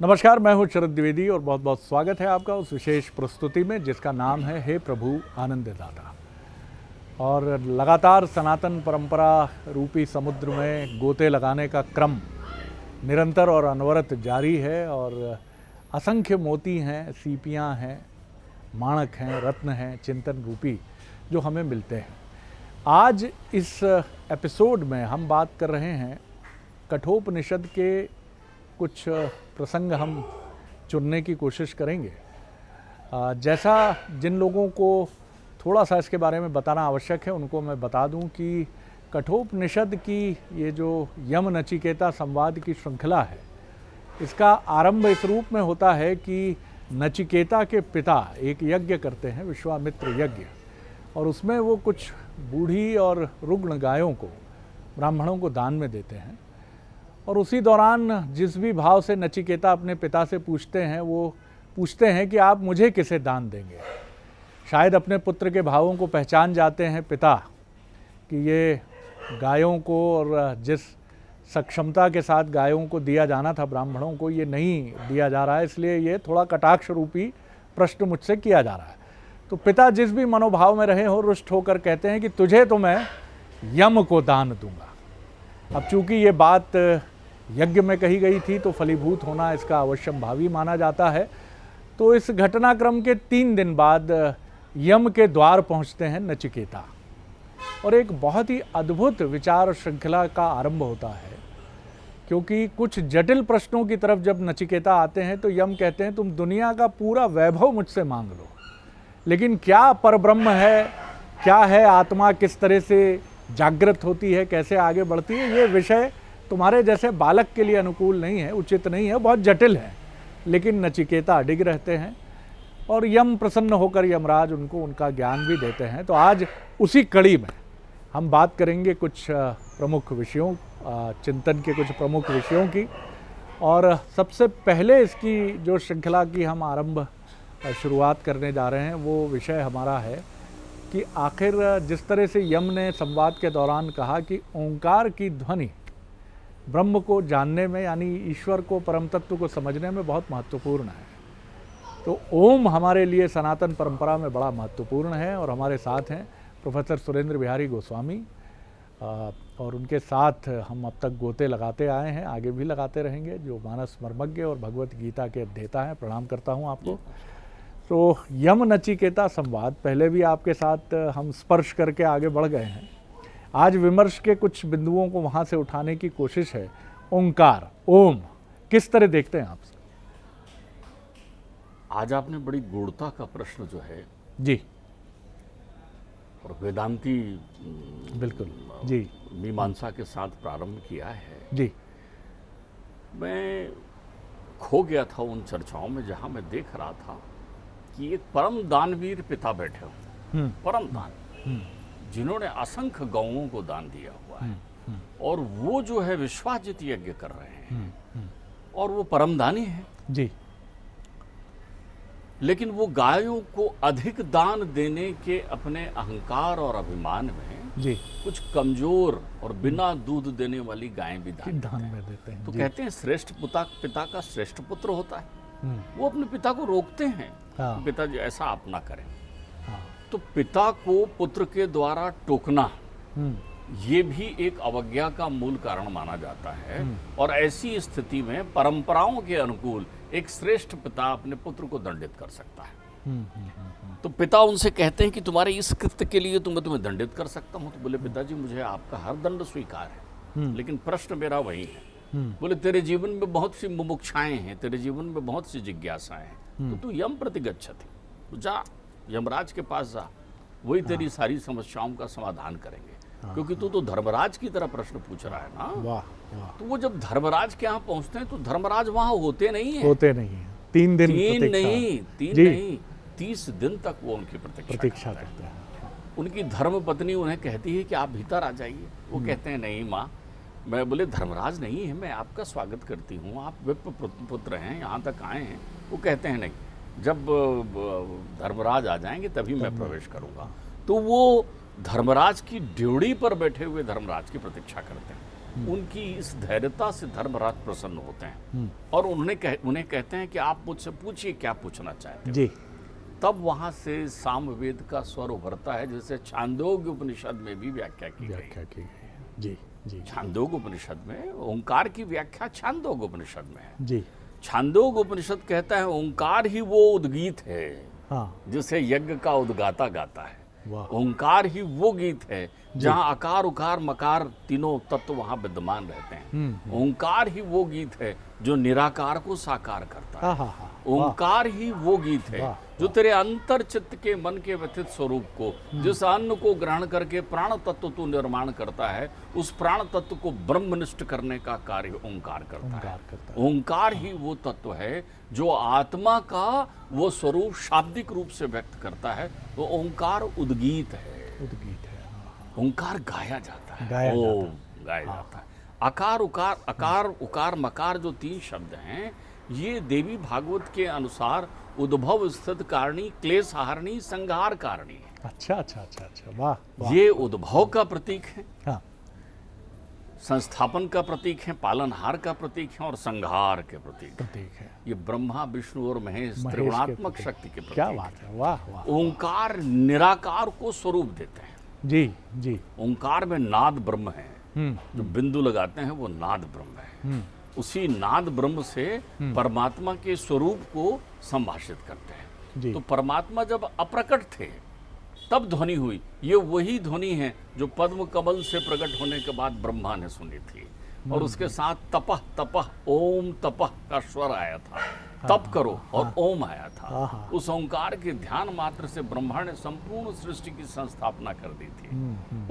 नमस्कार, मैं हूं शरद द्विवेदी और बहुत बहुत स्वागत है आपका उस विशेष प्रस्तुति में जिसका नाम है हे प्रभु आनंद दाता। और लगातार सनातन परंपरा रूपी समुद्र में गोते लगाने का क्रम निरंतर और अनवरत जारी है और असंख्य मोती हैं, सीपियां हैं, माणक हैं, रत्न हैं, चिंतन रूपी जो हमें मिलते हैं। आज इस एपिसोड में हम बात कर रहे हैं कठोपनिषद के कुछ प्रसंग हम चुनने की कोशिश करेंगे। जैसा जिन लोगों को थोड़ा सा इसके बारे में बताना आवश्यक है उनको मैं बता दूं कि कठोपनिषद की ये जो यम नचिकेता संवाद की श्रृंखला है, इसका आरंभ इस रूप में होता है कि नचिकेता के पिता एक यज्ञ करते हैं, विश्वामित्र यज्ञ, और उसमें वो कुछ बूढ़ी और रुग्ण गायों को ब्राह्मणों को दान में देते हैं। और उसी दौरान जिस भी भाव से नचिकेता अपने पिता से पूछते हैं, वो पूछते हैं कि आप मुझे किसे दान देंगे। शायद अपने पुत्र के भावों को पहचान जाते हैं पिता कि ये गायों को और जिस सक्षमता के साथ गायों को दिया जाना था ब्राह्मणों को, ये नहीं दिया जा रहा है, इसलिए ये थोड़ा कटाक्ष रूपी प्रश्न मुझसे किया जा रहा है। तो पिता जिस भी मनोभाव में रहे हो, रुष्ट होकर कहते हैं कि तुझे तो मैं यम को दान दूंगा। अब चूंकि ये बात यज्ञ में कही गई थी तो फलीभूत होना इसका अवश्यंभावी माना जाता है। तो इस घटनाक्रम के 3 दिन बाद यम के द्वार पहुंचते हैं नचिकेता और एक बहुत ही अद्भुत विचार श्रृंखला का आरंभ होता है। क्योंकि कुछ जटिल प्रश्नों की तरफ जब नचिकेता आते हैं तो यम कहते हैं तुम दुनिया का पूरा वैभव मुझसे मांग लो, लेकिन क्या परब्रह्म है, क्या है आत्मा, किस तरह से जागृत होती है, कैसे आगे बढ़ती है, ये विषय तुम्हारे जैसे बालक के लिए अनुकूल नहीं है, उचित नहीं है, बहुत जटिल है। लेकिन नचिकेता अडिग रहते हैं और यम प्रसन्न होकर यमराज उनको उनका ज्ञान भी देते हैं। तो आज उसी कड़ी में हम बात करेंगे कुछ प्रमुख विषयों, चिंतन के कुछ प्रमुख विषयों की। और सबसे पहले इसकी जो श्रृंखला की हम आरंभ शुरुआत करने जा रहे हैं वो विषय हमारा है कि आखिर जिस तरह से यम ने संवाद के दौरान कहा कि ओंकार की ध्वनि ब्रह्म को जानने में, यानी ईश्वर को, परम तत्व को समझने में बहुत महत्वपूर्ण है। तो ओम हमारे लिए सनातन परंपरा में बड़ा महत्वपूर्ण है। और हमारे साथ हैं प्रोफेसर सुरेंद्र बिहारी गोस्वामी और उनके साथ हम अब तक गोते लगाते आए हैं, आगे भी लगाते रहेंगे, जो मानस मर्मज्ञ और भगवत गीता के अध्येता हैं। प्रणाम करता हूँ आपको। तो यम नचिकेता संवाद पहले भी आपके साथ हम स्पर्श करके आगे बढ़ गए हैं। आज विमर्श के कुछ बिंदुओं को वहाँ से उठाने की कोशिश है। ओंकार, ओम, किस तरह देखते हैं आप? आज आपने बड़ी गूढ़ता का प्रश्न जो है जी, और वेदांती बिल्कुल जी, मीमांसा के साथ प्रारंभ किया है जी। मैं खो गया था उन चर्चाओं में जहाँ मैं देख रहा था कि एक परम दानवीर पिता बैठे हो, परम दान, जिन्होंने असंख्य गौओं को दान दिया हुआ है, और वो जो है विश्वाजित यज्ञ कर रहे हैं और वो परमदानी है जी। लेकिन वो गायों को अधिक दान देने के अपने अहंकार और अभिमान में जी कुछ कमजोर और बिना दूध देने वाली गायें भी दान में देते हैं। तो कहते हैं श्रेष्ठ पिता का श्रेष्ठ पुत्र होता है। वो अपने पिता को रोकते हैं, हाँ। पिताजी ऐसा आप ना करें। हाँ। तो पिता को पुत्र के द्वारा टोकना ये भी एक अवज्ञा का मूल कारण माना जाता है। और ऐसी स्थिति में परंपराओं के अनुकूल एक श्रेष्ठ पिता अपने पुत्र को दंडित कर सकता है। तो पिता उनसे कहते हैं कि तुम्हारे इस कृत्य के लिए मैं तुम्हें दंडित कर सकता हूँ। तो बोले पिताजी मुझे आपका हर दंड स्वीकार है, लेकिन प्रश्न मेरा वही है। बोले तेरे जीवन में बहुत सी मुमुक्षाएं हैं, तेरे जीवन में बहुत सी जिज्ञासाएं हैं, तो तू यम प्रतिगच्छति, तो जा यमराज के पास जा, वही तेरी सारी समस्याओं का समाधान करेंगे। क्योंकि तू तो धर्मराज की तरह प्रश्न पूछ रहा है ना। वाह, वाह। तो वो जब धर्मराज के यहाँ पहुंचते हैं तो धर्मराज वहां होते नहीं है, होते नहीं है। 3 दिन 3 नहीं 30 दिन तक वो उनकी प्रतीक्षा करते हैं। उनकी धर्म पत्नी उन्हें कहती है कि आप भीतर आ जाइए। वो कहते हैं नहीं माँ, मैं बोले धर्मराज नहीं है, मैं आपका स्वागत करती हूँ, आप विप्र पुत्र हैं, यहाँ तक आए हैं। वो कहते हैं नहीं, जब धर्मराज आ जाएंगे तभी मैं प्रवेश करूँगा। तो वो धर्मराज की ड्योढ़ी पर बैठे हुए धर्मराज की प्रतीक्षा करते हैं। उनकी इस धैर्यता से धर्मराज प्रसन्न होते हैं और उन्हें कहते हैं कि आप मुझसे पूछिए क्या पूछना चाहते जी। हो। तब वहां से सामवेद का स्वर उभरता है, जैसे छांदोग्य उपनिषद में भी व्याख्या की गई। जी जी। छांदोग्य उपनिषद में ओंकार की व्याख्या छांदोग्य उपनिषद में है। जी। छांदोग्य उपनिषद कहता है ओंकार ही वो उद्गीत है जिसे यज्ञ का उद्गाता गाता है। ओंकार ही वो गीत है जहाँ आकार उकार मकार तीनों तत्व वहाँ विद्यमान रहते हैं। ओंकार ही वो गीत है जो निराकार को साकार करता है। ओंकार ही वो गीत है जो तेरे अंतर चित्त के मन के व्यथित स्वरूप को, जिस अन्न को ग्रहण करके प्राण तत्व तू निर्माण करता है, उस प्राण तत्व को ब्रह्मनिष्ठ करने का कार्य ओंकार करता है। ओंकार ही वो तत्व है जो आत्मा का वो स्वरूप शाब्दिक रूप से व्यक्त करता है। तो ओंकार उद्गीत है। ओंकार गाया जाता है, गाया जाता है। अकार उकार मकार जो 3 शब्द हैं, ये देवी भागवत के अनुसार उद्भव स्थित कारिणी, क्लेश हारिणी, संहार कारिणी है। अच्छा। वाह। ये उद्भव का प्रतीक है, संस्थापन का प्रतीक है, पालनहार का प्रतीक है और संहार के प्रतीक है। ये ब्रह्मा विष्णु और महेश त्रिगुणात्मक शक्ति के प्रतीक। क्या बात है, वाह। ओंकार निराकार को स्वरूप देते हैं। जी। ओंकार में नाद ब्रह्म है, जो बिंदु लगाते हैं वो नाद ब्रह्म है। उसी नाद ब्रह्म से परमात्मा के स्वरूप को संभाषित करते हैं। तो परमात्मा जब अप्रकट थे तब ध्वनि हुई। ये वही ध्वनि है जो पद्म कमल से प्रकट होने के बाद ब्रह्मा ने सुनी थी, और उसके साथ तपह तपह ओम तपह का स्वर आया था। तप करो और ओम आया था। उस ओंकार के ध्यान मात्र से ब्रह्मा ने संपूर्ण सृष्टि की संस्थापना कर दी थी।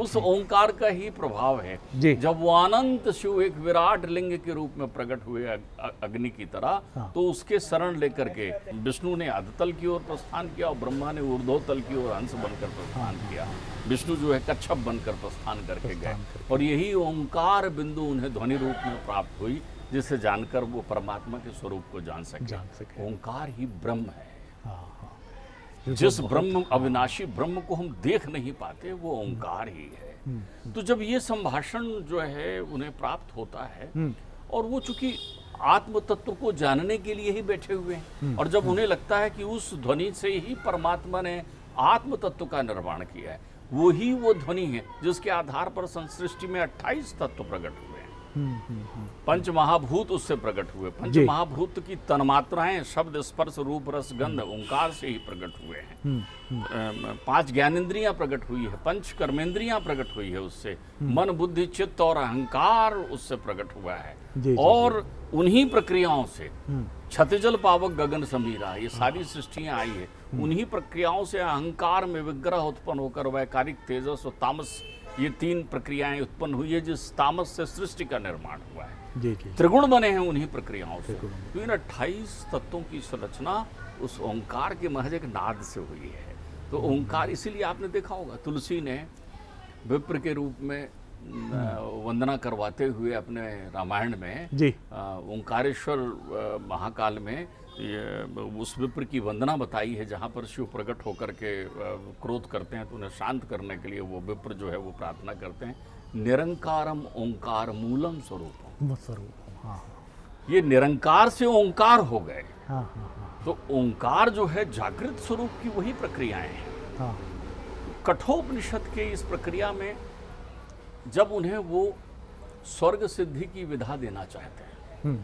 उस ओंकार का ही प्रभाव है। जब वो अनंत शिव एक विराट लिंग के रूप में प्रकट हुए अग्नि की तरह, तो उसके शरण लेकर के विष्णु ने अधतल की ओर प्रस्थान किया और ब्रह्मा ने ऊर्ध्वतल की ओर हंस बनकर प्रस्थान किया। विष्णु जो है कच्छप बनकर प्रस्थान करके गए, और यही ओंकार बिंदु उन्हें ध्वनि रूप में प्राप्त हुई, जिसे जानकर वो परमात्मा के स्वरूप को जान सके। ओंकार ही ब्रह्म है। जिस ब्रह्म अविनाशी ब्रह्म को हम देख नहीं पाते, वो ओंकार ही है। तो जब ये संभाषण जो है उन्हें प्राप्त होता है, और वो चूंकि आत्म तत्व को जानने के लिए ही बैठे हुए हैं, और जब उन्हें लगता है कि उस ध्वनि से ही परमात्मा ने आत्म तत्व का निर्माण किया है, वही वो ध्वनि है जिसके आधार पर संसृष्टि में 28 तत्व प्रकट हुए। पंच महाभूत उससे प्रकट हुए। पंच महाभूत की तन्मात्राएं शब्द स्पर्श रूप रस गंध ओंकार से ही प्रकट हुए हैं। 5 ज्ञानेंद्रियां प्रकट हुई है, 5 कर्मेंद्रियां प्रकट हुई है उससे, मन बुद्धि चित्त और अहंकार उससे प्रकट हुआ है। और उन्हीं प्रक्रियाओं से क्षतिजल पावक गगन समीरा, ये सारी सृष्टियां आई है। उन्हीं प्रक्रियाओं से अहंकार में विग्रह उत्पन्न होकर वैकारिक तेजस और तामस, ये 3 प्रक्रियाएं उत्पन्न हुई है, जिस तामस से सृष्टि का निर्माण हुआ है। त्रिगुण बने हैं उन्हीं प्रक्रियाओं से। तो इन 28 तत्वों की संरचना उस ओंकार के महज एक नाद से हुई है। तो ओंकार, इसीलिए आपने देखा होगा तुलसी ने विप्र के रूप में वंदना करवाते हुए अपने रामायण में ओंकारेश्वर महाकाल में उस विप्र की वंदना बताई है, जहाँ पर शिव प्रकट होकर के क्रोध करते हैं, तो उन्हें शांत करने के लिए वो विप्र जो है वो प्रार्थना करते हैं, निरंकारम ओंकार मूलम स्वरूपम। ये निरंकार से ओंकार हो गए। तो ओंकार जो है जागृत स्वरूप की वही प्रक्रियाएं हैं। कठोपनिषद के इस प्रक्रिया में जब उन्हें वो स्वर्ग सिद्धि की विधा देना चाहते हैं,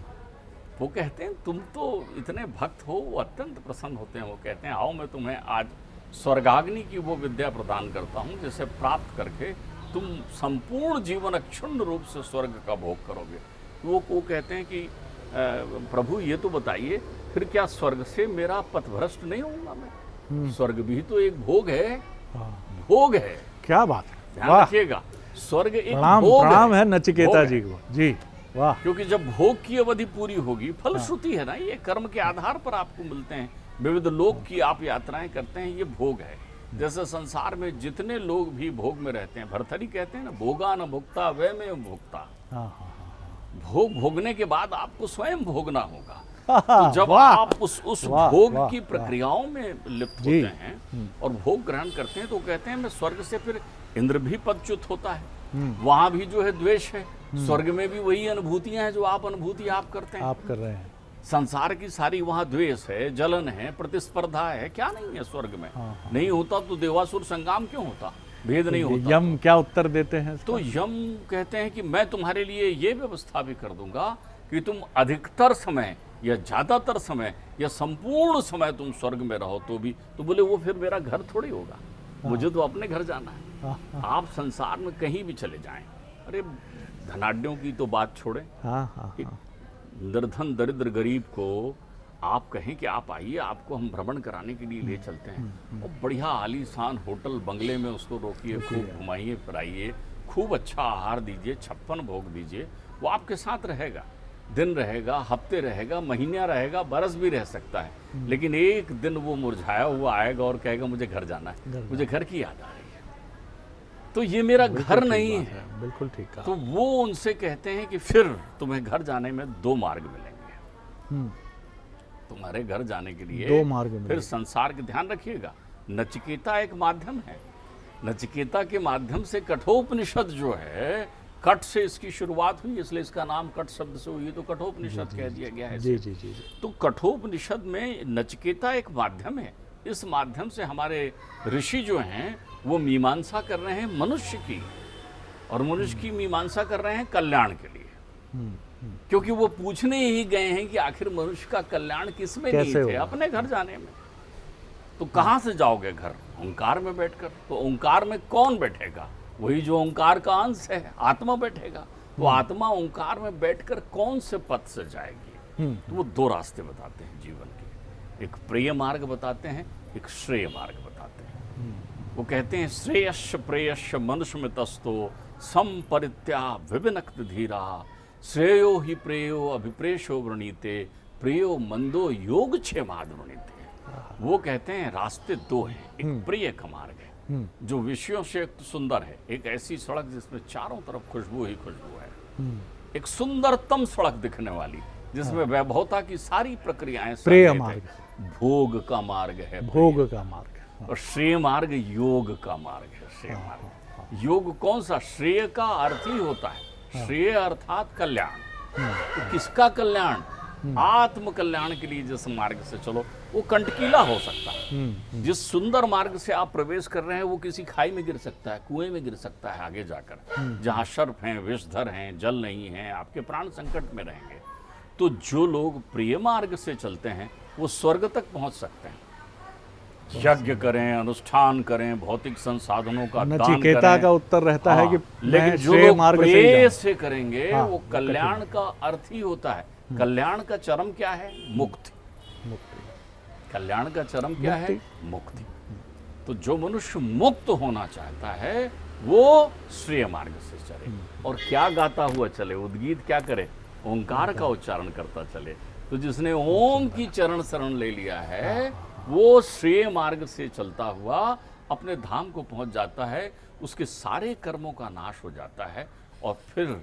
वो कहते हैं तुम तो इतने भक्त हो, वो अत्यंत प्रसन्न होते हैं। वो कहते हैं आओ मैं तुम्हें आज स्वर्गाग्नि की वो विद्या प्रदान करता हूँ जिसे प्राप्त करके तुम संपूर्ण जीवन अक्षुण्ण रूप से स्वर्ग का भोग करोगे। वो कहते हैं कि प्रभु ये तो बताइए फिर क्या स्वर्ग से मेरा पथभ्रष्ट नहीं होऊंगा मैं? स्वर्ग भी तो एक भोग है। भोग है। क्या बात है, ध्यान रखिएगा, स्वर्ग एक भोग है नचिकेता जी को। जी वाह। क्योंकि जब भोग की अवधि पूरी होगी, फलश्रुति है ना, ये कर्म के आधार पर आपको मिलते हैं। विविध लोक की आप यात्राएं करते हैं, ये भोग है। जैसे संसार में जितने लोग भी भोग में रहते हैं, भर्तरी कहते हैं ना, भोगा न भुगता वह में भुगता। भोग भोगने के बाद आपको स्वयं भोगना होगा। तो जब आप उस भोग की प्रक्रियाओं में लिप्त होते हैं और भोग ग्रहण करते हैं, तो कहते हैं मैं स्वर्ग से फिर इंद्र भी पदच्युत होता है, वहां भी जो है द्वेष है, स्वर्ग में भी वही अनुभूतियां हैं जो अनुभूति आप करते हैं, आप कर रहे हैं। संसार की सारी वहाँ द्वेष है, जलन है, प्रतिस्पर्धा है, क्या नहीं है स्वर्ग में। नहीं होता तो देवासुर संग्राम क्यों होता, भेद नहीं होता। यम क्या उत्तर देते हैं इसका? तो यम कहते हैं कि मैं तुम्हारे लिए ये व्यवस्था भी कर दूंगा कि तुम अधिकतर समय या ज्यादातर समय या संपूर्ण समय तुम स्वर्ग में रहो तो भी। तो बोले वो फिर मेरा घर थोड़ी होगा, मुझे तो अपने घर जाना है। आप संसार में कहीं भी चले जाएं, अरे धनाढ्यों की तो बात छोड़ें, निर्धन दरिद्र गरीब को आप कहें कि आप आइए, आपको हम भ्रमण कराने के लिए ले चलते हैं, और बढ़िया आलीशान होटल बंगले में उसको रोकिए, खूब घुमाइए फिराइए, खूब अच्छा आहार दीजिए, 56 भोग दीजिए, वो आपके साथ रहेगा, दिन रहेगा, हफ्ते रहेगा, महीना रहेगा, बरस भी रह सकता है। लेकिन एक दिन वो मुरझाया हुआ आएगा और कहेगा मुझे घर जाना है, मुझे घर की याद आ रही है, तो ये मेरा घर नहीं है। बिल्कुल ठीक कहा। तो वो उनसे कहते हैं कि फिर तुम्हें घर जाने में 2 मार्ग मिलेंगे। तुम्हारे घर जाने के लिए 2 मार्ग मिलेंगे। फिर संसार के ध्यान रखिएगा, नचिकेता एक माध्यम है। नचिकेता के माध्यम से कठोपनिषद जो है, कट से इसकी शुरुआत हुई, इसलिए इसका नाम कट शब्द से हुई, तो कठोपनिषद कह दिया गया है। जी जी जी। तो कठोपनिषद में नचिकेता एक माध्यम है। इस माध्यम से हमारे ऋषि जो हैं वो मीमांसा कर रहे हैं मनुष्य की, और मनुष्य की मीमांसा कर रहे हैं कल्याण के लिए। क्योंकि वो पूछने ही गए हैं कि आखिर मनुष्य का कल्याण किसमें नहीं थे, अपने घर जाने में। तो कहाँ से जाओगे घर? ओंकार में बैठकर। तो ओंकार में कौन बैठेगा? वही जो ओंकार का अंश है, आत्मा बैठेगा। तो आत्मा ओंकार में बैठकर कौन से पथ से जाएगी? तो वो 2 रास्ते बताते हैं जीवन के, एक प्रिय मार्ग बताते हैं, एक श्रेय मार्ग बताते हैं। वो कहते हैं श्रेयश्च प्रेयश्च मनुष्य में तस्तो संपरित्या विविनक्त धीरा श्रेयो ही प्रेयो अभिप्रेशो वृणीते प्रियो मंदो योग क्षेमाद वृणीते। वो कहते हैं रास्ते 2 हैं, एक प्रिय का मार्ग है जो विषयों से सुंदर है, एक ऐसी सड़क जिसमें चारों तरफ खुशबू ही खुशबू है, एक सुंदरतम सड़क दिखने वाली जिसमें वैभवता की सारी प्रक्रियाएं, प्रिय मार्ग, भोग का मार्ग है, भोग का मार्ग, और श्रेय मार्ग योग का मार्ग है। श्रेय मार्ग, योग कौन सा? श्रेय का अर्थ ही होता है, श्रेय अर्थात कल्याण। तो किसका कल्याण? आत्म कल्याण के लिए जिस मार्ग से चलो वो कंटकीला हो सकता है। जिस सुंदर मार्ग से आप प्रवेश कर रहे हैं वो किसी खाई में गिर सकता है, कुएं में गिर सकता है आगे जाकर, जहां सर्प हैं, विषधर हैं, जल नहीं है, आपके प्राण संकट में रहेंगे। तो जो लोग प्रिय मार्ग से चलते हैं वो स्वर्ग तक पहुंच सकते हैं। यज्ञ करें, अनुष्ठान करें, भौतिक संसाधनों का दान करें। नचिकेता का उत्तर रहता है कि लेकिन जो लोग प्रेय से करेंगे वो कल्याण का अर्थ ही होता है। कल्याण का चरम क्या है? मुक्ति। कल्याण का चरम क्या है? मुक्ति। तो जो मनुष्य मुक्त होना चाहता है वो श्रेय मार्ग से चले, और क्या गाता हुआ चले, उद्गीत क्या करे? ओंकार का उच्चारण करता चले। तो जिसने ओम की चरण शरण ले लिया है वो श्रेय मार्ग से चलता हुआ अपने धाम को पहुंच जाता है, उसके सारे कर्मों का नाश हो जाता है, और फिर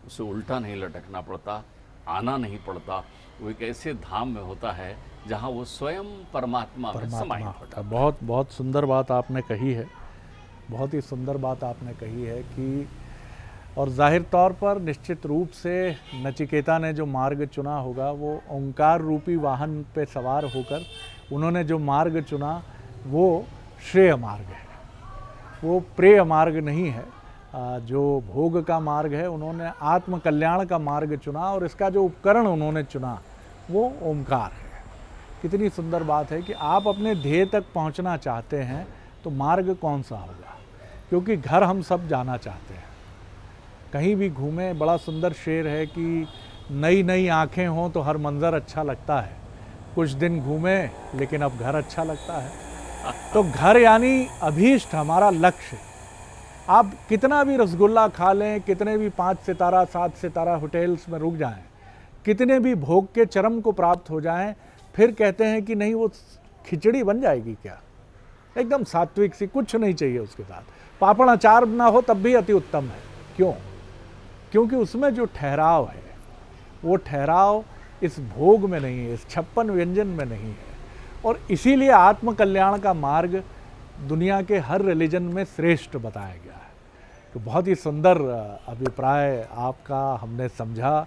उसे उल्टा नहीं लटकना पड़ता, आना नहीं पड़ता। वो एक ऐसे धाम में होता है जहां वो स्वयं परमात्मा में समाहित होता है। बहुत बहुत सुंदर बात आपने कही है, बहुत ही सुंदर बात आपने कही है कि, और जाहिर तौर पर निश्चित रूप से नचिकेता ने जो मार्ग चुना होगा वो ओंकार रूपी वाहन पे सवार होकर उन्होंने जो मार्ग चुना वो श्रेय मार्ग है, वो प्रेय मार्ग नहीं है। जो भोग का मार्ग है उन्होंने आत्म कल्याण का मार्ग चुना, और इसका जो उपकरण उन्होंने चुना वो ओंकार है। कितनी सुंदर बात है कि आप अपने ध्येय तक पहुंचना चाहते हैं तो मार्ग कौन सा होगा? क्योंकि घर हम सब जाना चाहते हैं, कहीं भी घूमें। बड़ा सुंदर शेर है कि नई नई आँखें हों तो हर मंज़र अच्छा लगता है, कुछ दिन घूमें लेकिन अब घर अच्छा लगता है। तो घर यानी अभीष्ट, हमारा लक्ष्य। आप कितना भी रसगुल्ला खा लें, कितने भी 5 सितारा 7 सितारा होटल्स में रुक जाएं, कितने भी भोग के चरम को प्राप्त हो जाएं, फिर कहते हैं कि नहीं वो खिचड़ी बन जाएगी क्या, एकदम सात्विक सी, कुछ नहीं चाहिए उसके साथ, पापड़ अचार ना हो तब भी अति उत्तम है। क्यों? क्योंकि उसमें जो ठहराव है वो ठहराव इस भोग में नहीं है, इस 56 व्यंजन में नहीं है। और इसीलिए आत्म कल्याण का मार्ग दुनिया के हर रिलीजन में श्रेष्ठ बताया गया है। तो बहुत ही सुंदर अभिप्राय आपका हमने समझा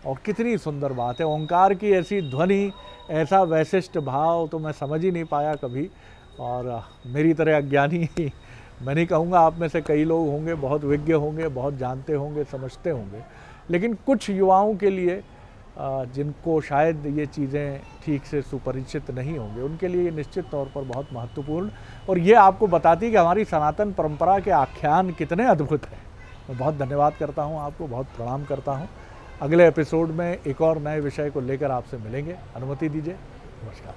और कितनी सुंदर बात है। ओंकार की ऐसी ध्वनि, ऐसा वैशिष्ट भाव तो मैं समझ ही नहीं पाया कभी। और मेरी तरह अज्ञानी मैं नहीं कहूँगा, आप में से कई लोग होंगे बहुत विज्ञ होंगे, बहुत जानते होंगे, समझते होंगे, लेकिन कुछ युवाओं के लिए जिनको शायद ये चीज़ें ठीक से सुपरिचित नहीं होंगे, उनके लिए ये निश्चित तौर पर बहुत महत्वपूर्ण, और ये आपको बताती कि हमारी सनातन परंपरा के आख्यान कितने अद्भुत हैं। मैं बहुत धन्यवाद करता हूँ आपको, बहुत प्रणाम करता हूँ। अगले एपिसोड में एक और नए विषय को लेकर आपसे मिलेंगे। अनुमति दीजिए, नमस्कार।